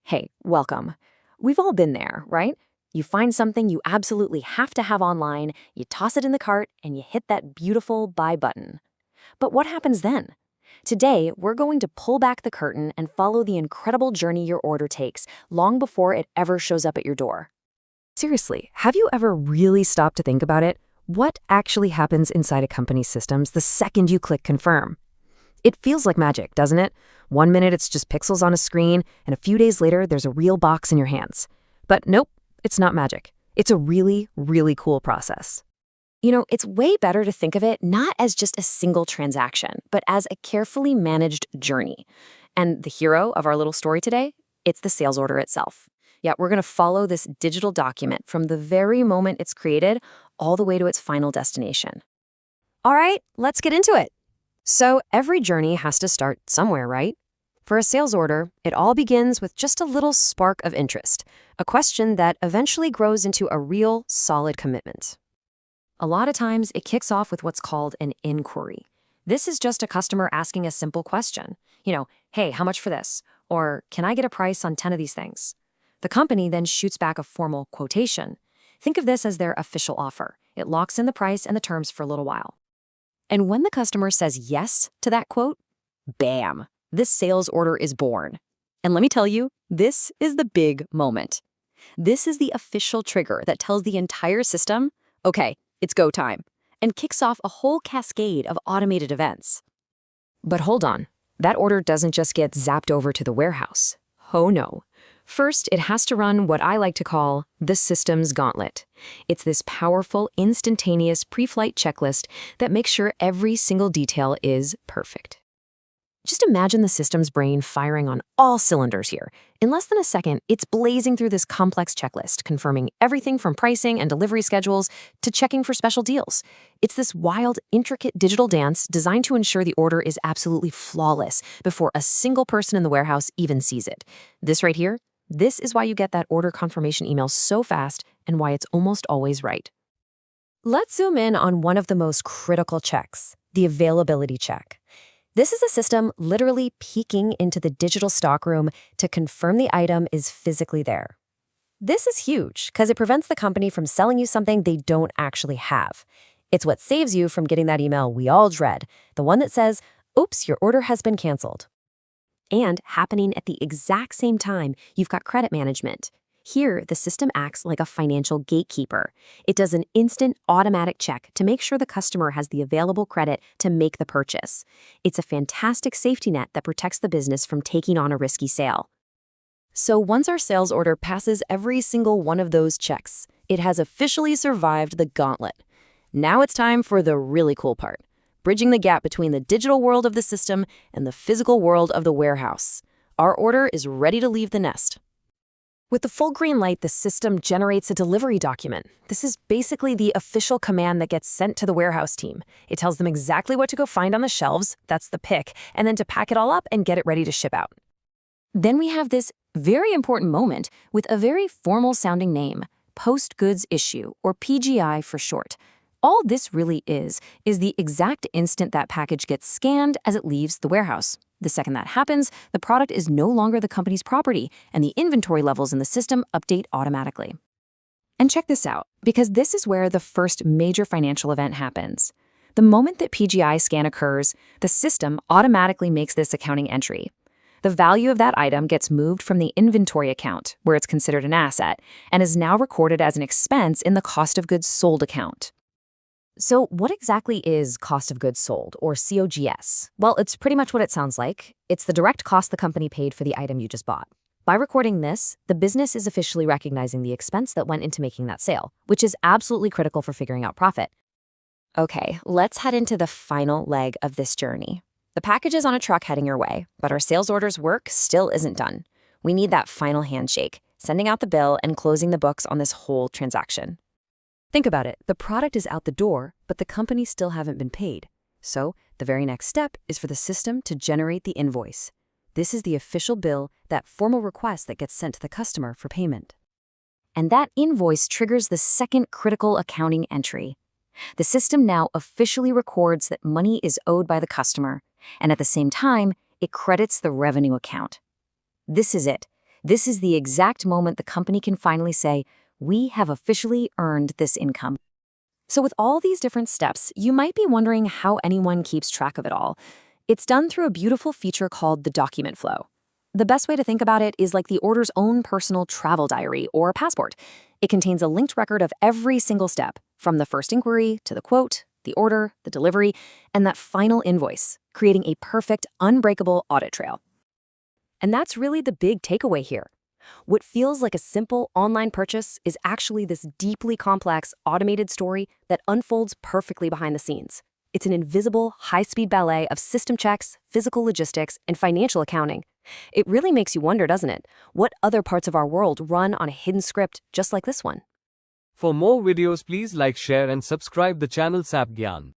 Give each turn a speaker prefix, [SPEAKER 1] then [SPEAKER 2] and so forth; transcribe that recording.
[SPEAKER 1] Hey, welcome. We've all been there, right? You find something you absolutely have to have online, you toss it in the cart, and you hit that beautiful buy button. But what happens then? Today, we're going to pull back the curtain and follow the incredible journey your order takes long before it ever shows up at your door. Seriously, have you ever really stopped to think about it? What actually happens inside a company's systems the second you click confirm? It feels like magic, doesn't it? 1 minute it's just pixels on a screen, and a few days later there's a real box in your hands. But nope, it's not magic. It's a really, really cool process. It's way better to think of it not as just a single transaction, but as a carefully managed journey. And the hero of our little story today, it's the sales order itself. Yeah, we're going to follow this digital document from the very moment it's created all the way to its final destination. All right, let's get into it. So every journey has to start somewhere, right? For a sales order, it all begins with just a little spark of interest, a question that eventually grows into a real, solid commitment. A lot of times, it kicks off with what's called an inquiry. This is just a customer asking a simple question. Hey, how much for this? Or, can I get a price on 10 of these things? The company then shoots back a formal quotation. Think of this as their official offer. It locks in the price and the terms for a little while. And when the customer says yes to that quote, bam, this sales order is born. And let me tell you, this is the big moment. This is the official trigger that tells the entire system, okay, it's go time, and kicks off a whole cascade of automated events. But hold on, that order doesn't just get zapped over to the warehouse. Oh no. First, it has to run what I like to call the system's gauntlet. It's this powerful, instantaneous pre-flight checklist that makes sure every single detail is perfect. Just imagine the system's brain firing on all cylinders here. In less than a second, it's blazing through this complex checklist, confirming everything from pricing and delivery schedules to checking for special deals. It's this wild, intricate digital dance designed to ensure the order is absolutely flawless before a single person in the warehouse even sees it. This right here, this is why you get that order confirmation email so fast and why it's almost always right. Let's zoom in on one of the most critical checks, the availability check. This is a system literally peeking into the digital stockroom to confirm the item is physically there. This is huge because it prevents the company from selling you something they don't actually have. It's what saves you from getting that email we all dread, the one that says, oops, your order has been canceled. And happening at the exact same time, you've got credit management. Here, the system acts like a financial gatekeeper. It does an instant automatic check to make sure the customer has the available credit to make the purchase. It's a fantastic safety net that protects the business from taking on a risky sale. So once our sales order passes every single one of those checks, it has officially survived the gauntlet. Now it's time for the really cool part, bridging the gap between the digital world of the system and the physical world of the warehouse. Our order is ready to leave the nest. With the full green light, the system generates a delivery document. This is basically the official command that gets sent to the warehouse team. It tells them exactly what to go find on the shelves, that's the pick, and then to pack it all up and get it ready to ship out. Then we have this very important moment with a very formal-sounding name, Post-Goods Issue, or PGI for short. All this really is the exact instant that package gets scanned as it leaves the warehouse. The second that happens, the product is no longer the company's property, and the inventory levels in the system update automatically. And check this out, because this is where the first major financial event happens. The moment that PGI scan occurs, the system automatically makes this accounting entry. The value of that item gets moved from the inventory account, where it's considered an asset, and is now recorded as an expense in the cost of goods sold account. So what exactly is cost of goods sold, or COGS? Well, it's pretty much what it sounds like. It's the direct cost the company paid for the item you just bought. By recording this, the business is officially recognizing the expense that went into making that sale, which is absolutely critical for figuring out profit. Okay, let's head into the final leg of this journey. The package is on a truck heading your way, but our sales order's work still isn't done. We need that final handshake, sending out the bill and closing the books on this whole transaction. Think about it. The product is out the door, but the company still haven't been paid. So the very next step is for the system to generate the invoice. This is the official bill, that formal request that gets sent to the customer for payment. And that invoice triggers the second critical accounting entry. The system now officially records that money is owed by the customer, and at the same time, it credits the revenue account. This is it. This is the exact moment the company can finally say, we have officially earned this income. So with all these different steps, you might be wondering how anyone keeps track of it all. It's done through a beautiful feature called the document flow. The best way to think about it is like the order's own personal travel diary or passport. It contains a linked record of every single step, from the first inquiry to the quote, the order, the delivery, and that final invoice, creating a perfect, unbreakable audit trail. And that's really the big takeaway here. What feels like a simple online purchase is actually this deeply complex, automated story that unfolds perfectly behind the scenes. It's an invisible, high-speed ballet of system checks, physical logistics, and financial accounting. It really makes you wonder, doesn't it? What other parts of our world run on a hidden script just like this one?
[SPEAKER 2] For more videos, please like, share, and subscribe the channel SAP Gyan.